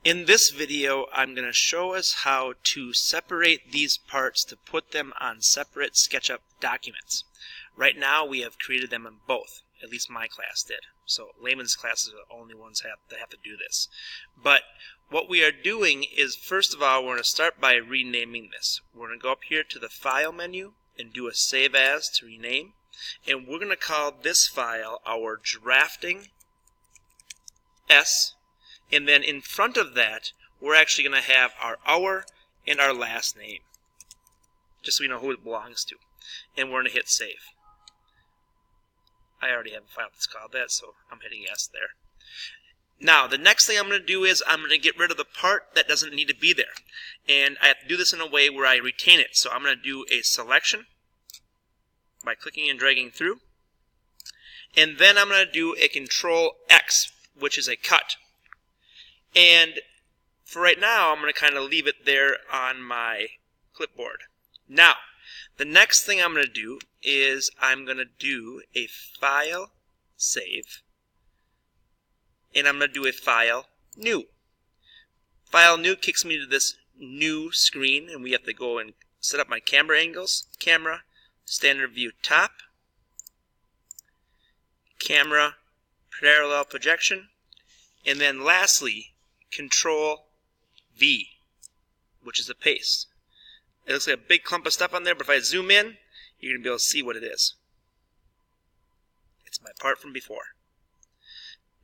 In this video, I'm going to show us how to separate these parts to put them on separate SketchUp documents. Right now, we have created them in both. At least my class did. So layman's classes are the only ones that have to do this. But what we are doing is, first of all, we're going to start by renaming this. We're going to go up here to the File menu and do a Save As to rename. And we're going to call this file our Drafting S. And then in front of that, we're actually going to have our hour and our last name, just so we know who it belongs to. And we're going to hit save. I already have a file that's called that, so I'm hitting yes there. Now, the next thing I'm going to do is I'm going to get rid of the part that doesn't need to be there. And I have to do this in a way where I retain it. So I'm going to do a selection by clicking and dragging through. And then I'm going to do a Control X, which is a cut. And for right now, I'm going to kind of leave it there on my clipboard. Now, the next thing I'm going to do is I'm going to do a File, Save, and I'm going to do a File, New. File New kicks me to this new screen, and we have to go and set up my camera angles. Camera, Standard View Top, Camera, Parallel Projection, and then lastly, Control V, which is a paste. It looks like a big clump of stuff on there, but if I zoom in, you're going to be able to see what it is. It's my part from before.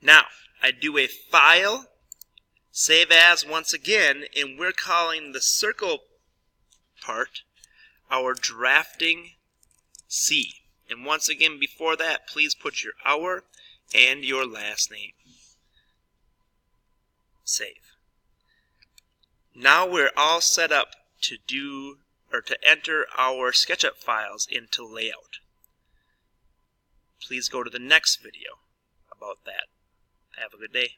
Now, I do a File, Save As once again, and we're calling the circle part our Drafting C. And once again, before that, please put your hour and your last name. Save. Now we're all set up to do or to enter our SketchUp files into Layout. Please go to the next video about that. Have a good day.